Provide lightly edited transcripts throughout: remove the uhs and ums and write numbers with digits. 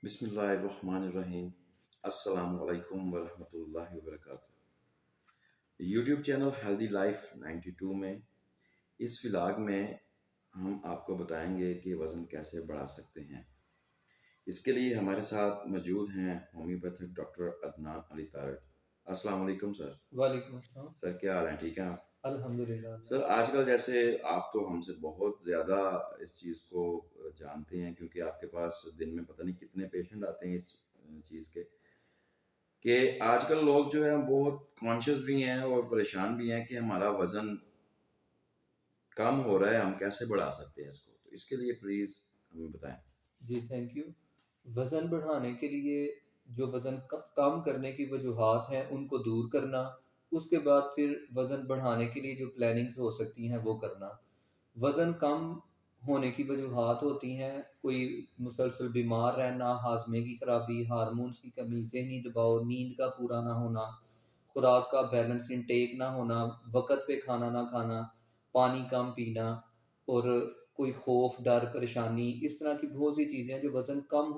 بسم اللہ الرحمن الرحیم۔ السلام علیکم ورحمۃ اللہ وبرکاتہ۔ یوٹیوب چینل ہیلدی لائف 92 میں اس ولاگ میں ہم آپ کو بتائیں گے کہ وزن کیسے بڑھا سکتے ہیں۔ اس کے لیے ہمارے ساتھ موجود ہیں ہومیوپیتھک ڈاکٹر عدنان علی تارڑ۔ السلام علیکم سر۔ وعلیکم السلام۔ سر کیا حال ہیں، ٹھیک ہیں آپ؟ الحمدللہ۔ سر آج کل جیسے آپ تو ہم سے بہت زیادہ اس چیز کو جانتے ہیں، کیونکہ آپ کے پاس دن میں پتہ نہیں کتنے پیشنٹ آتے ہیں اس چیز کے، کہ آج کل لوگ جو ہیں بہت کانشیس بھی ہیں اور پریشان بھی ہیں کہ ہمارا وزن کم ہو رہا ہے، ہم کیسے بڑھا سکتے ہیں اس کو، تو اس کے لیے پلیز ہمیں بتائیں۔ جی تھینک یو۔ وزن بڑھانے کے لیے جو وزن کم کرنے کی وجوہات ہیں ان کو دور کرنا، اس کے بعد پھر وزن بڑھانے کے لیے جو پلاننگز ہو سکتی ہیں وہ کرنا۔ وزن کم ہونے کی وجوہات ہوتی ہیں کوئی مسلسل بیمار رہنا، ہاضمے کی خرابی، ہارمونز کی کمی، ذہنی دباؤ، نیند کا پورا نہ ہونا، خوراک کا بیلنس انٹیک نہ ہونا، وقت پہ کھانا نہ کھانا، پانی کم پینا، اور کوئی خوف، ڈر، پریشانی، اس طرح کی بہت سی چیزیں ہیں جو وزن کم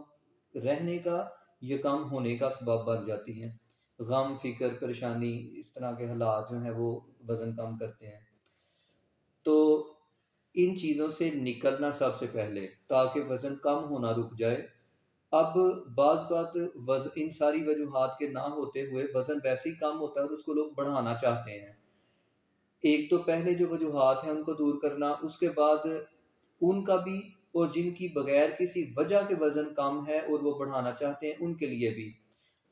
رہنے کا یا کم ہونے کا سبب بن جاتی ہیں۔ غم، فکر، پریشانی، اس طرح کے حالات جو ہیں وہ وزن کم کرتے ہیں۔ تو ان چیزوں سے نکلنا سب سے پہلے، تاکہ وزن کم ہونا رک جائے۔ اب بعض اوقات ان ساری وجوہات کے نہ ہوتے ہوئے وزن ویسے ہی کم ہوتا ہے اور اس کو لوگ بڑھانا چاہتے ہیں۔ ایک تو پہلے جو وجوہات ہیں ان کو دور کرنا، اس کے بعد ان کا بھی، اور جن کی بغیر کسی وجہ کے وزن کم ہے اور وہ بڑھانا چاہتے ہیں ان کے لیے بھی۔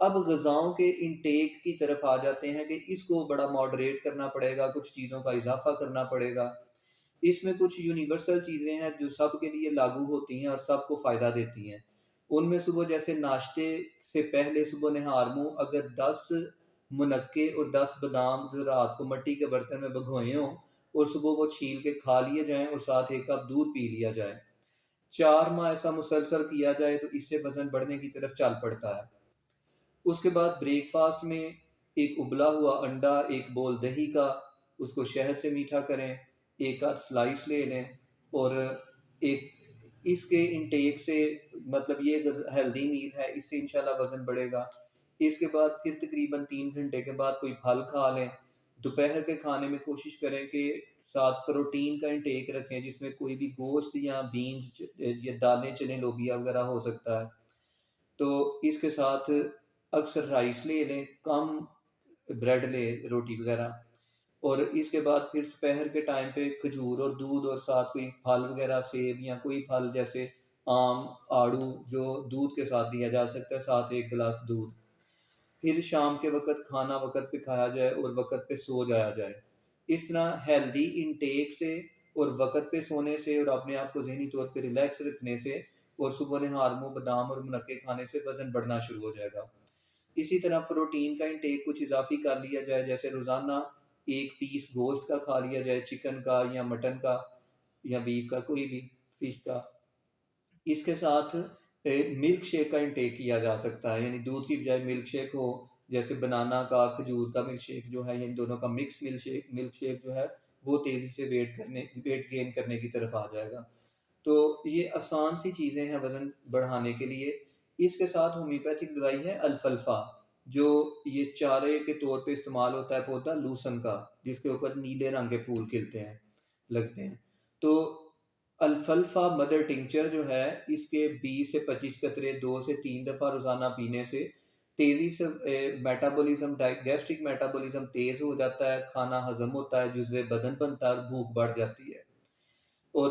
اب غذاؤں کے انٹیک کی طرف آ جاتے ہیں کہ اس کو بڑا ماڈریٹ کرنا پڑے گا، کچھ چیزوں کا اضافہ کرنا پڑے گا۔ اس میں کچھ یونیورسل چیزیں ہیں جو سب کے لیے لاگو ہوتی ہیں اور سب کو فائدہ دیتی ہیں۔ ان میں صبح جیسے ناشتے سے پہلے صبح نہار منہ اگر 10 منقے اور 10 بادام جو رات کو مٹی کے برتن میں بھگوئے ہوں اور صبح وہ چھیل کے کھا لیے جائیں اور ساتھ ایک کپ دودھ پی لیا جائے، 4 ماہ ایسا مسلسل کیا جائے تو اس سے وزن بڑھنے کی طرف چل پڑتا ہے۔ اس کے بعد بریک فاسٹ میں ایک ابلا ہوا انڈا، ایک بول دہی کا، اس کو شہد سے میٹھا کریں، ایک آدھ سلائس لے لیں، اور ایک اس کے انٹیک سے، مطلب یہ ہیلدی میل ہے، اس سے انشاءاللہ وزن بڑھے گا۔ اس کے بعد پھر تقریباً 3 گھنٹے کے بعد کوئی پھل کھا لیں۔ دوپہر کے کھانے میں کوشش کریں کہ ساتھ پروٹین کا انٹیک رکھیں، جس میں کوئی بھی گوشت یا بینز یا دالیں، چنے، لوبیا وغیرہ ہو سکتا ہے۔ تو اس کے ساتھ اکثر رائس لے لیں، کم بریڈ لیں، روٹی وغیرہ۔ اور اس کے بعد پھر سپہر کے ٹائم پہ کھجور اور دودھ، اور ساتھ کوئی پھل وغیرہ، سیب یا کوئی پھل جیسے آم، آڑو، جو دودھ کے ساتھ دیا جا سکتا ہے، ساتھ ایک گلاس دودھ۔ پھر شام کے وقت کھانا وقت پہ کھایا جائے اور وقت پہ سو جایا جائے۔ اس طرح ہیلدی انٹیک سے اور وقت پہ سونے سے اور اپنے آپ کو ذہنی طور پہ ریلیکس رکھنے سے اور صبح نہار منہ بادام اور منقے کھانے سے وزن بڑھنا شروع ہو جائے گا۔ اسی طرح پروٹین کا انٹیک کچھ اضافی کر لیا جائے، جیسے روزانہ 1 پیس گوشت کا کھا لیا جائے، چکن کا یا مٹن کا یا بیف کا، کوئی بھی فش کا۔ اس کے ساتھ ملک شیک کا انٹیک کیا جا سکتا ہے، یعنی دودھ کی بجائے ملک شیک ہو، جیسے بنانا کا، کھجور کا ملک شیک جو ہے، ان دونوں کا مکس ملک شیک جو ہے وہ تیزی سے ویٹ گین کرنے کی طرف آ جائے گا۔ تو یہ آسان سی چیزیں ہیں وزن بڑھانے کے لیے۔ اس کے ساتھ ہومیوپیتھک دوائی ہے الفلفا، جو یہ چارے کے طور پہ استعمال ہوتا ہے، پودا لوسن کا، جس کے اوپر نیلے رنگ کے پھول کھلتے ہیں، لگتے ہیں۔ تو الفلفا مدر ٹنکچر جو ہے، اس کے 20 سے 25 قطرے 2 سے 3 دفعہ روزانہ پینے سے تیزی سے میٹابولزم، گیسٹرک میٹابولزم تیز ہو جاتا ہے، کھانا ہضم ہوتا ہے، جزوے بدن بنتا ہے اور بھوک بڑھ جاتی ہے۔ اور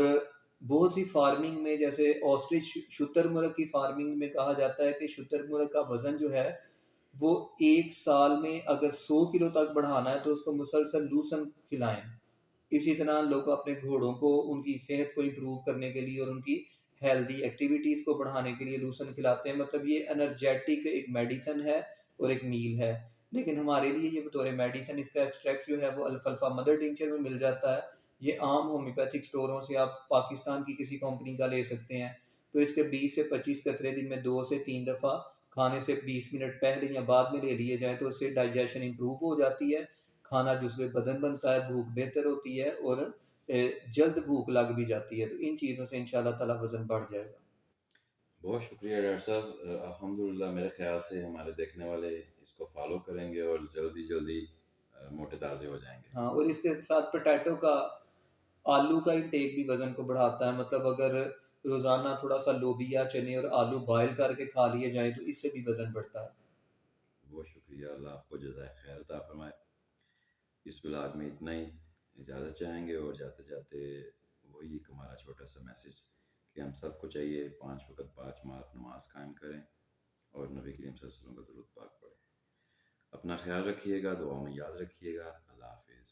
بہت سی فارمنگ میں، جیسے آسٹرچ، شتر مرغ کی فارمنگ میں کہا جاتا ہے کہ شتر مرغ کا وزن جو ہے وہ 1 سال میں اگر 100 کلو تک بڑھانا ہے تو اس کو مسلسل لوسن کھلائیں۔ اسی طرح لوگ اپنے گھوڑوں کو ان کی صحت کو امپروو کرنے کے لیے اور ان کی ہیلدی ایکٹیویٹیز کو بڑھانے کے لیے لوسن کھلاتے ہیں۔ مطلب یہ انرجیٹک ایک میڈیسن ہے اور ایک میل ہے، لیکن ہمارے لیے یہ بطور میڈیسن اس کا ایکسٹریکٹ جو ہے وہ الفلفا مدر ٹنکچر میں مل جاتا ہے۔ یہ عام ہومیوپیتھک سٹوروں سے آپ پاکستان کی کسی کمپنی کا لے سکتے ہیں۔ تو اس کے 20 سے 25 قطرے دن میں 2 سے 3 دفعہ کھانے سے 20 منٹ پہلے یا بعد میں لے لیے جائیں تو اس سے ڈائجیشن امپروو ہو جاتی ہے، کھانا جزو بدن بنتا ہے، بھوک بہتر ہوتی ہے اور جلد بھوک لگ بھی جاتی ہے۔ تو ان چیزوں سے انشاءاللہ تعالی وزن بڑھ جائے گا۔ بہت شکریہ ڈاکٹر صاحب، الحمدللہ میرے خیال سے ہمارے دیکھنے والے اس کو فالو کریں گے اور جلدی جلدی موٹے تازے ہو جائیں گے۔ ہاں، اور اس کے ساتھ پوٹیٹو کا، آلو کا انٹیک بھی وزن کو بڑھاتا ہے، مطلب اگر روزانہ تھوڑا سا لوبیا، چنے اور آلو بوائل کر کے کھا لیے جائیں تو اس سے بھی وزن بڑھتا ہے۔ بہت شکریہ، اللہ آپ کو جزائے خیر عطا فرمائے۔ اس ولاگ میں اتنا ہی، اجازت چاہیں گے، اور جاتے جاتے وہی ایک ہمارا چھوٹا سا میسیج کہ ہم سب کو چاہیے 5 وقت 5 نماز قائم کریں اور نبی کریم صلی اللہ علیہ وسلم کا درود پاک پڑھیں۔ اپنا خیال رکھیے گا، دعاؤں میں یاد رکھیے گا۔ اللہ حافظ۔